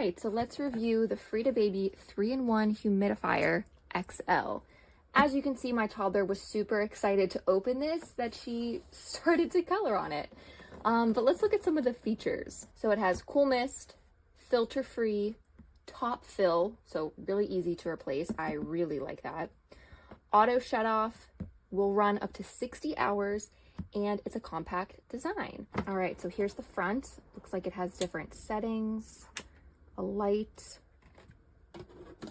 right, so let's review the Frida Baby 3-in-1 Humidifier XL. As you can see, my toddler was super excited to open this that she started to color on it. But let's look at some of the features. So it has cool mist, filter free, top fill, so really easy to replace. I really like that. Auto shut off, will run up to 60 hours, and it's a compact design. All right, so here's the front. Looks like it has different settings, a light.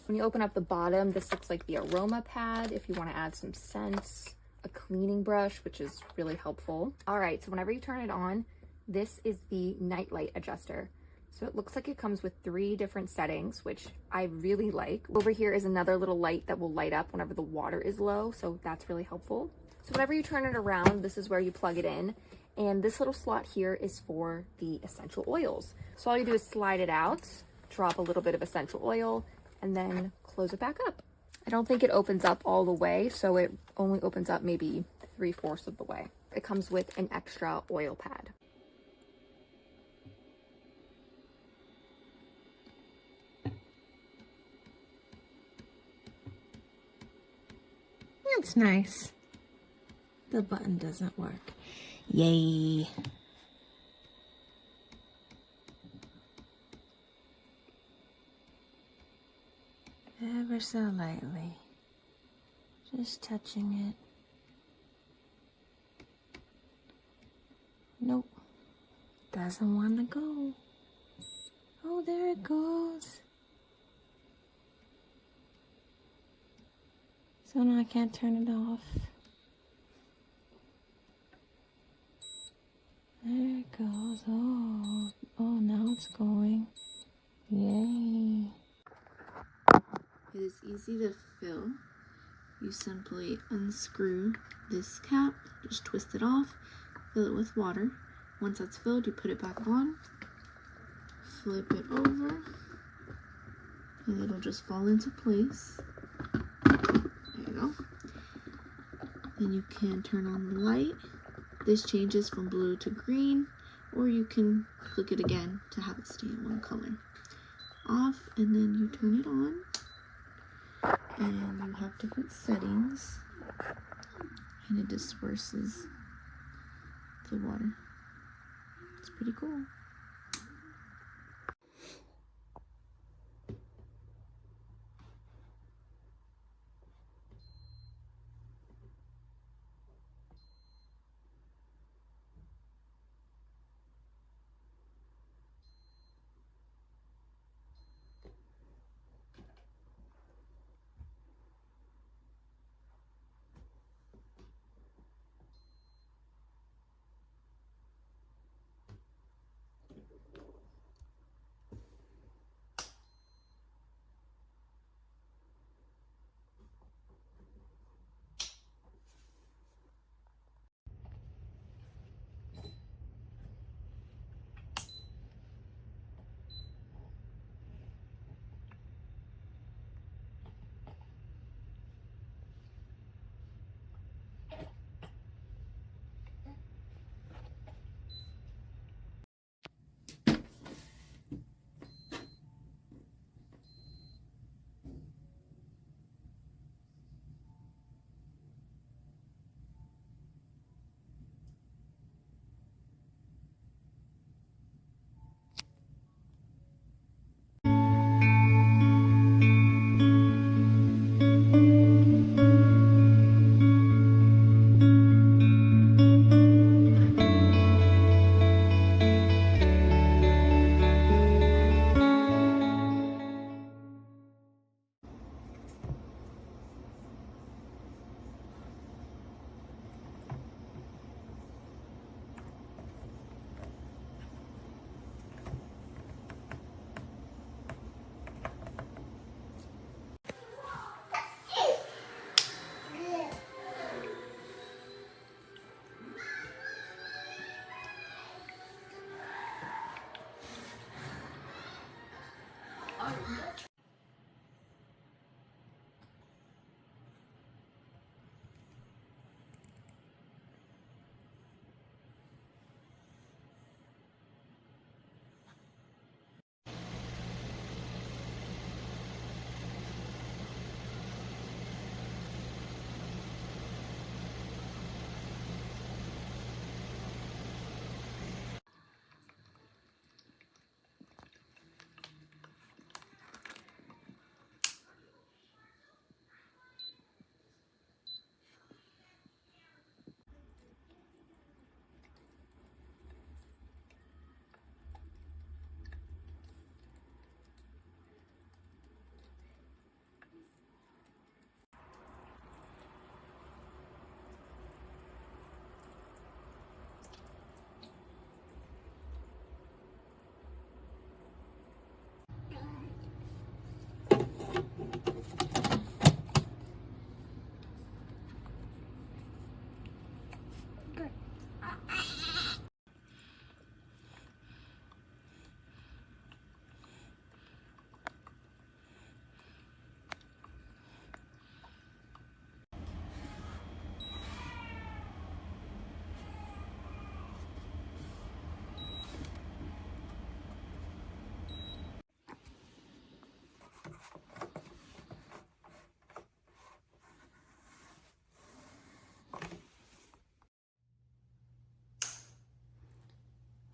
When you open up the bottom, this looks like the aroma pad if you want to add some scents, a cleaning brush, which is really helpful. All right, so whenever you turn it on, this is the Nightlight adjuster. So it looks like it comes with 3 different settings, which I really like. Over here is another little light that will light up whenever the water is low, so that's really helpful. So whenever you turn it around, this is where you plug it in. And this little slot here is for the essential oils. So all you do is slide it out, drop a little bit of essential oil, and then close it back up. I don't think it opens up all the way, so it only opens up maybe 3/4 of the way. It comes with an extra oil pad. That's nice. The button doesn't work. Yay. Ever so lightly. Just touching it. Nope. Doesn't want to go. Oh, there it goes. So now I can't turn it off. There it goes. Oh, now it's going. Yay. It is easy to fill. You simply unscrew this cap, just twist it off, fill it with water. Once that's filled, you put it back on, flip it over, and it'll just fall into place. There you go. Then you can turn on the light. This changes from blue to green, or you can click it again to have it stay in one color. Off, and then you turn it on, and you have different settings, and it disperses the water. It's pretty cool.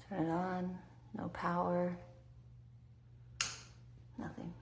Turn it on, no power, nothing.